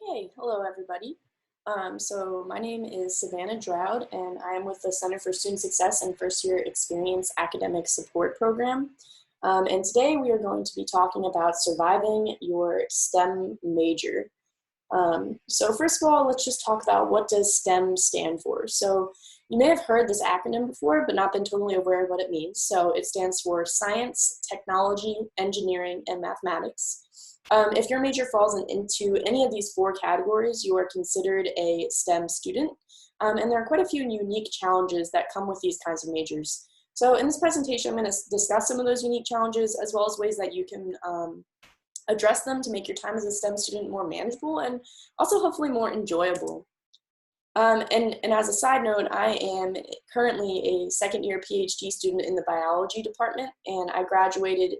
Okay, hello everybody. So my name is Savannah Draud, and I am with the Center for Student Success and First Year Experience Academic Support Program. And today we are going to be talking about surviving your STEM major. So first of all, let's just talk about what does STEM stand for. So you may have heard this acronym before, but not been totally aware of what it means. So it stands for Science, Technology, Engineering, and Mathematics. If your major falls into any of these four categories, you are considered a STEM student. And there are quite a few unique challenges that come with these kinds of majors. So in this presentation, I'm going to discuss some of those unique challenges as well as ways that you can address them to make your time as a STEM student more manageable and also hopefully more enjoyable. And as a side note, I am currently a second-year PhD student in the biology department, and I graduated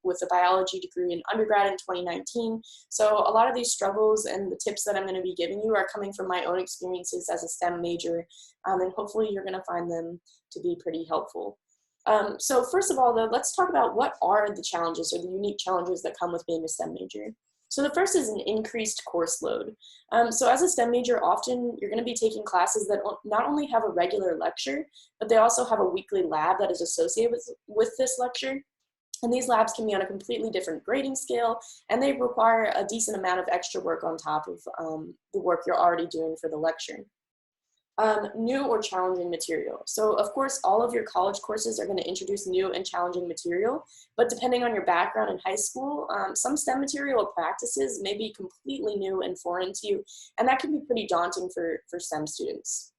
with a biology degree in undergrad in 2019. So a lot of these struggles and the tips that I'm going to be giving you are coming from my own experiences as a STEM major, and hopefully you're going to find them to be pretty helpful. So first of all, though, let's talk about what are the challenges or the unique challenges that come with being a STEM major. So the first is an increased course load. So as a STEM major, often you're going to be taking classes that not only have a regular lecture, but they also have a weekly lab that is associated with this lecture. And these labs can be on a completely different grading scale, and they require a decent amount of extra work on top of the work you're already doing for the lecture. New or challenging material. So of course, all of your college courses are going to introduce new and challenging material, but depending on your background in high school, some STEM material or practices may be completely new and foreign to you, and that can be pretty daunting for STEM students.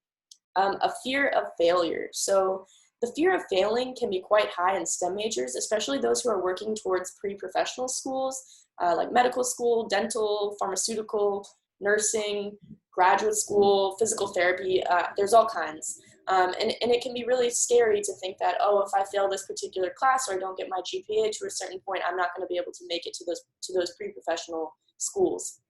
A fear of failure. So the fear of failing can be quite high in STEM majors, especially those who are working towards pre-professional schools, like medical school, dental, pharmaceutical, nursing, graduate school, physical therapy, there's all kinds. And it can be really scary to think that, oh, if I fail this particular class or I don't get my GPA to a certain point, I'm not going to be able to make it to those pre-professional schools.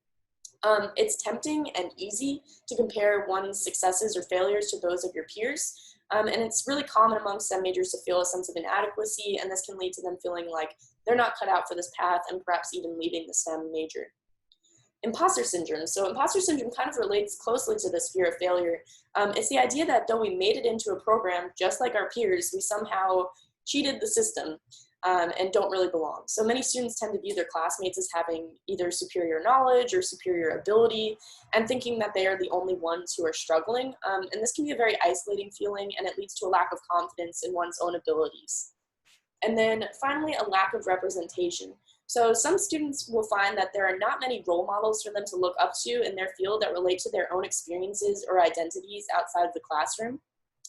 It's tempting and easy to compare one's successes or failures to those of your peers. And it's really common among STEM majors to feel a sense of inadequacy, and this can lead to them feeling like they're not cut out for this path and perhaps even leaving the STEM major. Imposter syndrome. So imposter syndrome kind of relates closely to this fear of failure. It's the idea that though we made it into a program just like our peers, we somehow cheated the system and don't really belong. So many students tend to view their classmates as having either superior knowledge or superior ability and thinking that they are the only ones who are struggling. And this can be a very isolating feeling, and it leads to a lack of confidence in one's own abilities. And then finally, a lack of representation. So some students will find that there are not many role models for them to look up to in their field that relate to their own experiences or identities outside of the classroom.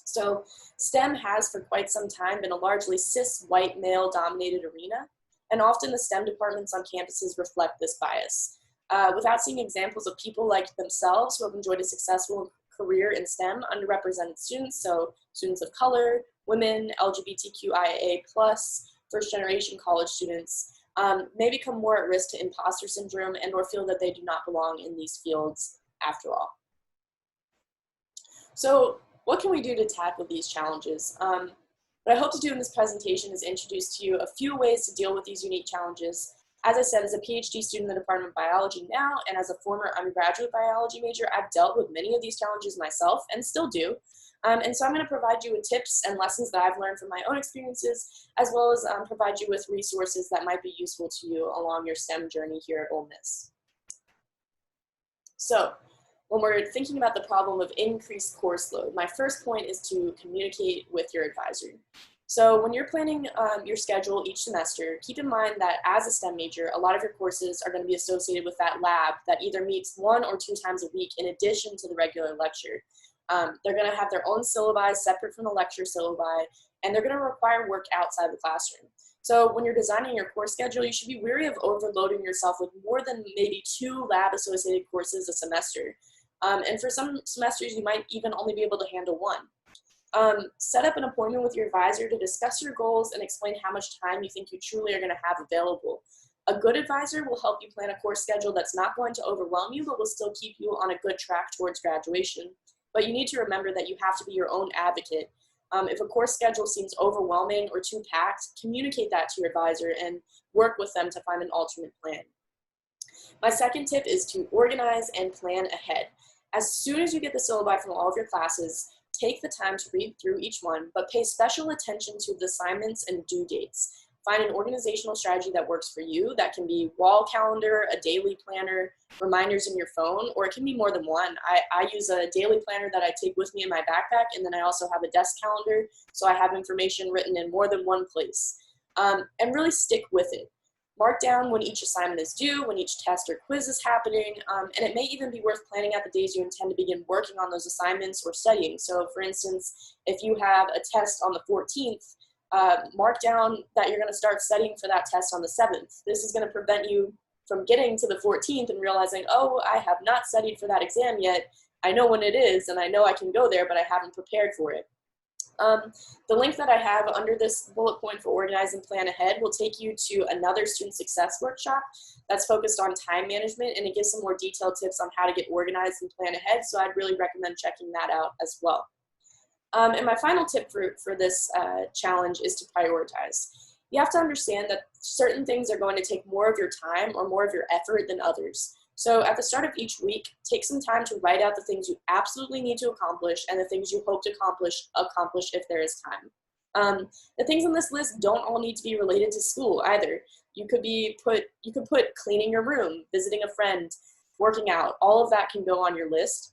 So STEM has for quite some time been a largely cis, white, male-dominated arena, and often the STEM departments on campuses reflect this bias. Without seeing examples of people like themselves who have enjoyed a successful career in STEM, underrepresented students, so students of color, women, LGBTQIA+, first-generation college students, may become more at risk to imposter syndrome and or feel that they do not belong in these fields after all. So what can we do to tackle these challenges? What I hope to do in this presentation is introduce to you a few ways to deal with these unique challenges. As I said, as a PhD student in the Department of Biology now, and as a former undergraduate biology major, I've dealt with many of these challenges myself and still do. And so I'm going to provide you with tips and lessons that I've learned from my own experiences, as well as provide you with resources that might be useful to you along your STEM journey here at Ole Miss. So when we're thinking about the problem of increased course load, my first point is to communicate with your advisor. So when you're planning your schedule each semester, keep in mind that as a STEM major, a lot of your courses are going to be associated with that lab that either meets 1 or 2 times a week in addition to the regular lecture. They're going to have their own syllabi separate from the lecture syllabi, and they're going to require work outside the classroom. So when you're designing your course schedule, you should be wary of overloading yourself with more than maybe 2 lab-associated courses a semester. And for some semesters, you might even only be able to handle 1. Set up an appointment with your advisor to discuss your goals and explain how much time you think you truly are going to have available. A good advisor will help you plan a course schedule that's not going to overwhelm you, but will still keep you on a good track towards graduation. But you need to remember that you have to be your own advocate. If a course schedule seems overwhelming or too packed, communicate that to your advisor and work with them to find an alternate plan. My second tip is to organize and plan ahead. As soon as you get the syllabi from all of your classes, take the time to read through each one, but pay special attention to the assignments and due dates. Find an organizational strategy that works for you. That can be wall calendar, a daily planner, reminders in your phone, or it can be more than one. I use a daily planner that I take with me in my backpack, and then I also have a desk calendar, so I have information written in more than one place. And really stick with it. Mark down when each assignment is due, when each test or quiz is happening, and it may even be worth planning out the days you intend to begin working on those assignments or studying. So for instance, if you have a test on the 14th, mark down that you're going to start studying for that test on the 7th. This is going to prevent you from getting to the 14th and realizing, oh, I have not studied for that exam yet. I know when it is, and I know I can go there, but I haven't prepared for it. The link that I have under this bullet point for organize and plan ahead will take you to another student success workshop that's focused on time management, and it gives some more detailed tips on how to get organized and plan ahead, so I'd really recommend checking that out as well. And my final tip for this challenge is to prioritize. You have to understand that certain things are going to take more of your time or more of your effort than others. So at the start of each week, take some time to write out the things you absolutely need to accomplish and the things you hope to accomplish if there is time. The things on this list don't all need to be related to school either. You could put cleaning your room, visiting a friend, working out. All of that can go on your list.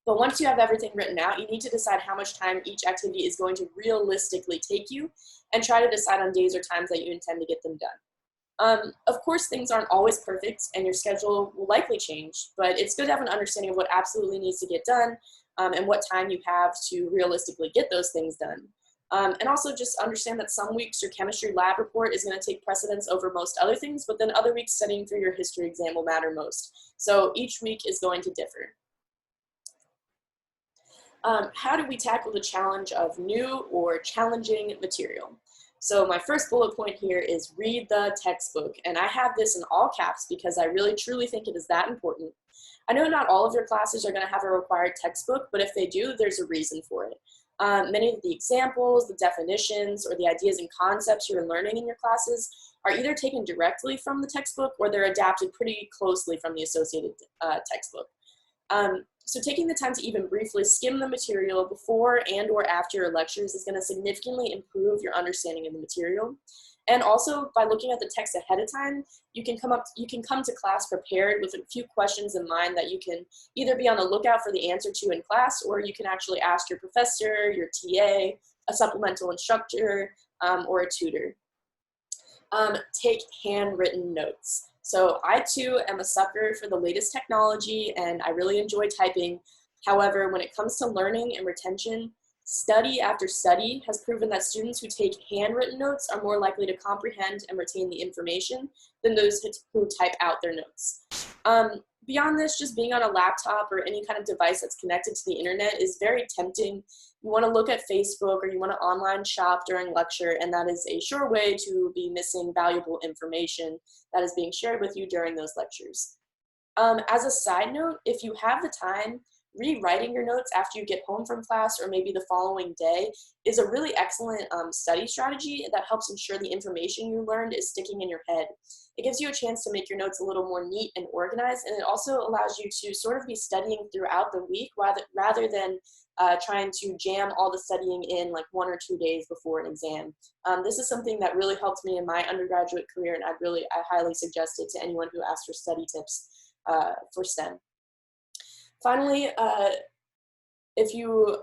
But once you have everything written out, you need to decide how much time each activity is going to realistically take you and try to decide on days or times that you intend to get them done. Of course, things aren't always perfect and your schedule will likely change, but it's good to have an understanding of what absolutely needs to get done and what time you have to realistically get those things done. And also just understand that some weeks your chemistry lab report is going to take precedence over most other things, but then other weeks studying for your history exam will matter most. So each week is going to differ. How do we tackle the challenge of new or challenging material? So my first bullet point here is read the textbook, and I have this in all caps because I really truly think it is that important. I know not all of your classes are going to have a required textbook, but if they do, there's a reason for it. Many of the examples, the definitions, or the ideas and concepts you're learning in your classes are either taken directly from the textbook or they're adapted pretty closely from the associated textbook. So taking the time to even briefly skim the material before and or after your lectures is going to significantly improve your understanding of the material. And also by looking at the text ahead of time, you can come to class prepared with a few questions in mind that you can either be on the lookout for the answer to in class, or you can actually ask your professor, your TA, a supplemental instructor, or a tutor. Take handwritten notes. So I too am a sucker for the latest technology and I really enjoy typing. However, when it comes to learning and retention, study after study has proven that students who take handwritten notes are more likely to comprehend and retain the information than those who type out their notes. Beyond this, just being on a laptop or any kind of device that's connected to the internet is very tempting. You want to look at Facebook or you want to online shop during lecture, and that is a sure way to be missing valuable information that is being shared with you during those lectures. As a side note, if you have the time, rewriting your notes after you get home from class or maybe the following day is a really excellent study strategy that helps ensure the information you learned is sticking in your head. It gives you a chance to make your notes a little more neat and organized, and it also allows you to sort of be studying throughout the week rather than trying to jam all the studying in like 1 or 2 days before an exam. This is something that really helped me in my undergraduate career, and I highly suggest it to anyone who asks for study tips for STEM. Finally, if you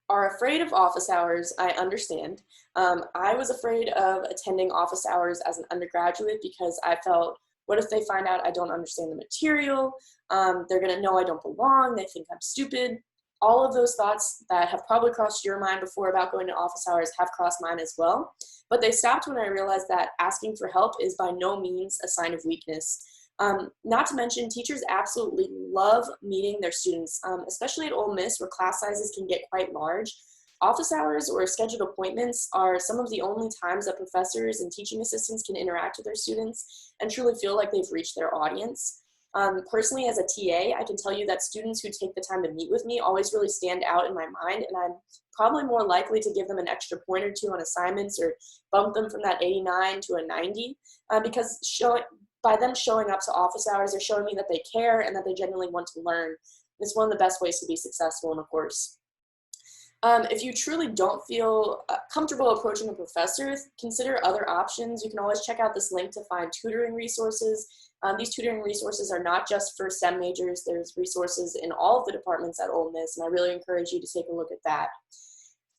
are afraid of office hours, I understand. I was afraid of attending office hours as an undergraduate because I felt, what if they find out I don't understand the material? They're gonna know I don't belong, they think I'm stupid. All of those thoughts that have probably crossed your mind before about going to office hours have crossed mine as well. But they stopped when I realized that asking for help is by no means a sign of weakness. Not to mention, teachers absolutely love meeting their students, especially at Ole Miss where class sizes can get quite large. Office hours or scheduled appointments are some of the only times that professors and teaching assistants can interact with their students and truly feel like they've reached their audience. Personally, as a TA, I can tell you that students who take the time to meet with me always really stand out in my mind, and I'm probably more likely to give them an extra point or two on assignments or bump them from that 89 to a 90 because by them showing up to office hours, they're showing me that they care and that they genuinely want to learn. It's one of the best ways to be successful in a course. If you truly don't feel comfortable approaching a professor, consider other options. You can always check out this link to find tutoring resources. These tutoring resources are not just for STEM majors. There's resources in all of the departments at Ole Miss, and I really encourage you to take a look at that.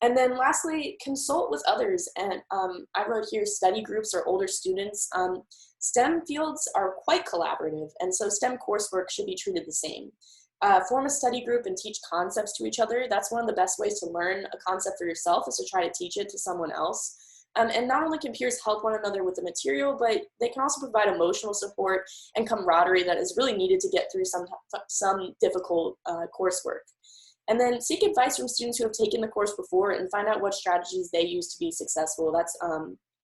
And then lastly, consult with others. And I wrote here study groups or older students. STEM fields are quite collaborative, and so STEM coursework should be treated the same. Form a study group and teach concepts to each other. That's one of the best ways to learn a concept for yourself, is to try to teach it to someone else. And not only can peers help one another with the material, but they can also provide emotional support and camaraderie that is really needed to get through some difficult coursework. And then seek advice from students who have taken the course before and find out what strategies they use to be successful. That's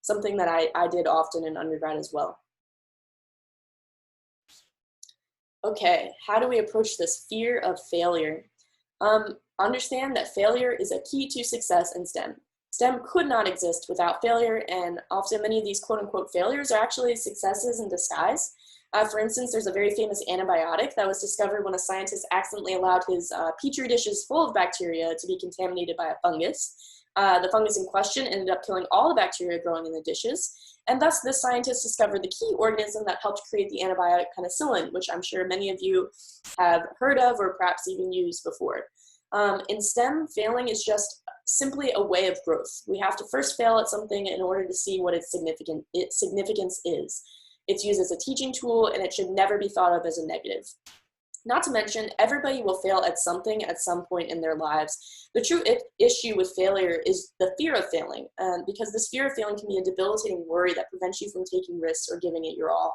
something that I did often in undergrad as well. Okay, how do we approach this fear of failure? Understand that failure is a key to success in STEM. STEM could not exist without failure, and often many of these quote-unquote failures are actually successes in disguise. For instance, there's a very famous antibiotic that was discovered when a scientist accidentally allowed his petri dishes full of bacteria to be contaminated by a fungus. The fungus in question ended up killing all the bacteria growing in the dishes, and thus this scientist discovered the key organism that helped create the antibiotic penicillin, which I'm sure many of you have heard of or perhaps even used before. In STEM, failing is just simply a way of growth. We have to first fail at something in order to see what its significance is. It's used as a teaching tool, and it should never be thought of as a negative. Not to mention, everybody will fail at something at some point in their lives. The true issue with failure is the fear of failing, because this fear of failing can be a debilitating worry that prevents you from taking risks or giving it your all.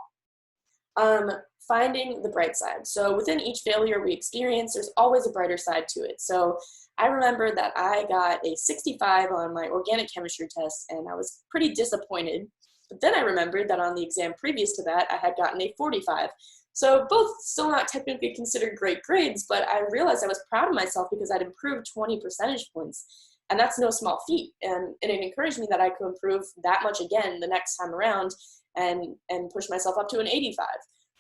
Finding the bright side. So within each failure we experience, there's always a brighter side to it. So I remember that I got a 65 on my organic chemistry test, and I was pretty disappointed. But then I remembered that on the exam previous to that, I had gotten a 45. So both still not technically considered great grades, but I realized I was proud of myself because I'd improved 20 percentage points. And that's no small feat. And it encouraged me that I could improve that much again the next time around and push myself up to an 85.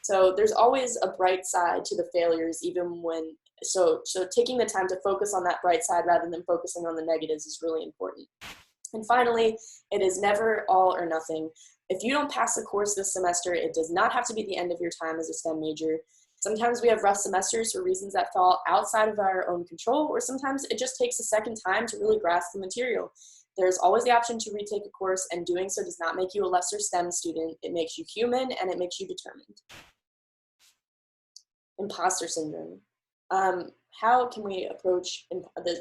So there's always a bright side to the failures, even when, so taking the time to focus on that bright side rather than focusing on the negatives is really important. And finally, it is never all or nothing. If you don't pass the course this semester, it does not have to be the end of your time as a STEM major. Sometimes we have rough semesters for reasons that fall outside of our own control, or sometimes it just takes a second time to really grasp the material. There's always the option to retake a course, and doing so does not make you a lesser STEM student. It makes you human, and it makes you determined. Imposter syndrome. How can we approach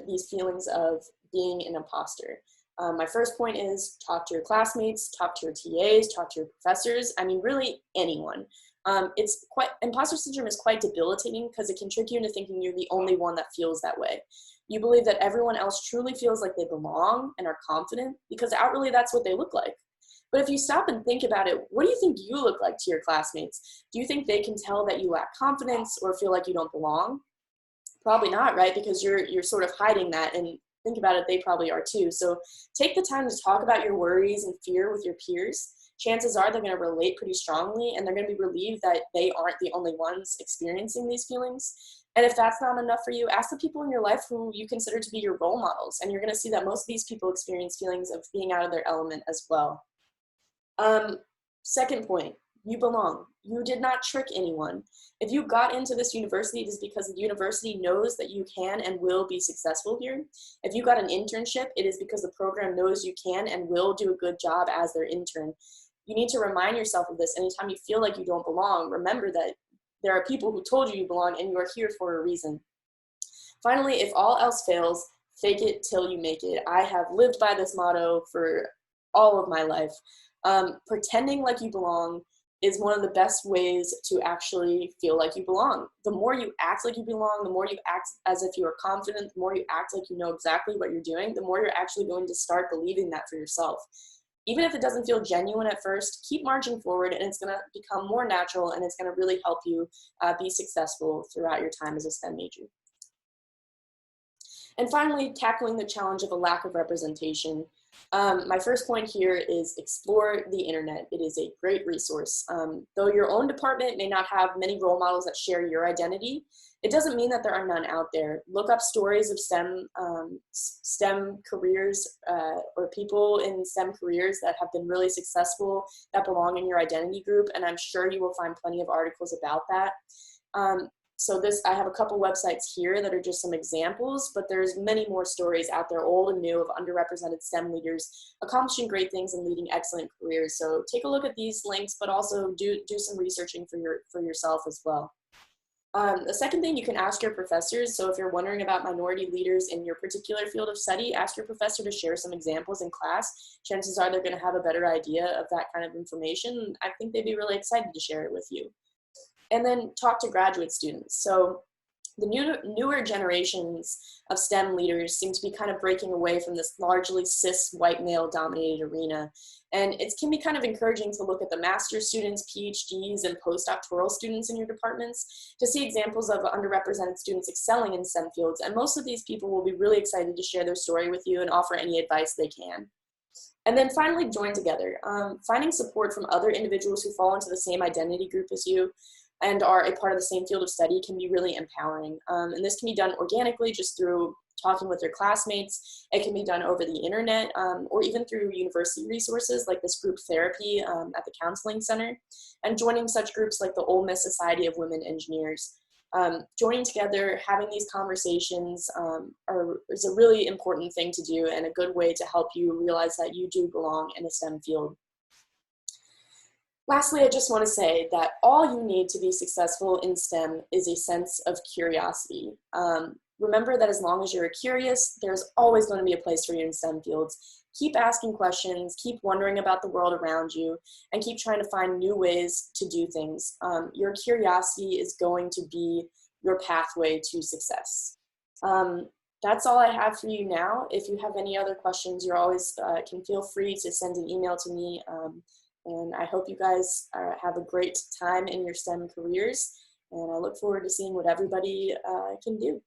these feelings of being an imposter? My first point is talk to your classmates, talk to your TAs, talk to your professors. I mean, really anyone. Imposter syndrome is quite debilitating because it can trick you into thinking you're the only one that feels that way. You believe that everyone else truly feels like they belong and are confident because outwardly that's what they look like. But if you stop and think about it, what do you think you look like to your classmates? Do you think they can tell that you lack confidence or feel like you don't belong? Probably not, right? Because you're sort of hiding that, and think about it, they probably are too. So take the time to talk about your worries and fear with your peers. Chances are they're going to relate pretty strongly, and they're going to be relieved that they aren't the only ones experiencing these feelings. And if that's not enough for you, ask the people in your life who you consider to be your role models, and you're going to see that most of these people experience feelings of being out of their element as well. Second point, you belong. You did not trick anyone. If you got into this university, it is because the university knows that you can and will be successful here. If you got an internship, it is because the program knows you can and will do a good job as their intern. You need to remind yourself of this anytime you feel like you don't belong. Remember that there are people who told you you belong, and you are here for a reason. Finally, if all else fails, fake it till you make it. I have lived by this motto for all of my life. Pretending like you belong is one of the best ways to actually feel like you belong. The more you act like you belong, the more you act as if you are confident, the more you act like you know exactly what you're doing, the more you're actually going to start believing that for yourself. Even if it doesn't feel genuine at first, keep marching forward, and it's going to become more natural, and it's going to really help you be successful throughout your time as a STEM major. And finally, tackling the challenge of a lack of representation. My first point here is explore the internet. It is a great resource. Though your own department may not have many role models that share your identity, it doesn't mean that there are none out there. Look up stories of STEM careers or people in STEM careers that have been really successful, that belong in your identity group, and I'm sure you will find plenty of articles about that. So I have a couple websites here that are just some examples, but there's many more stories out there, old and new, of underrepresented STEM leaders accomplishing great things and leading excellent careers. So take a look at these links, but also do some researching for yourself as well. The second thing, you can ask your professors. So if you're wondering about minority leaders in your particular field of study, ask your professor to share some examples in class. Chances are they're going to have a better idea of that kind of information. I think they'd be really excited to share it with you. And then talk to graduate students. So the newer generations of STEM leaders seem to be kind of breaking away from this largely cis white male dominated arena. And it can be kind of encouraging to look at the master's students, PhDs, and postdoctoral students in your departments to see examples of underrepresented students excelling in STEM fields. And most of these people will be really excited to share their story with you and offer any advice they can. And then finally, join together. Finding support from other individuals who fall into the same identity group as you and are a part of the same field of study can be really empowering. And this can be done organically, just through talking with your classmates. It can be done over the internet, or even through university resources like this group therapy at the Counseling Center, and joining such groups like the Ole Miss Society of Women Engineers. Joining together, having these conversations is a really important thing to do, and a good way to help you realize that you do belong in a STEM field. Lastly, I just want to say that all you need to be successful in STEM is a sense of curiosity. Remember that as long as you're curious, there's always going to be a place for you in STEM fields. Keep asking questions, keep wondering about the world around you, and keep trying to find new ways to do things. Your curiosity is going to be your pathway to success. That's all I have for you now. If you have any other questions, you always can feel free to send an email to me. And I hope you guys have a great time in your STEM careers. And I look forward to seeing what everybody can do.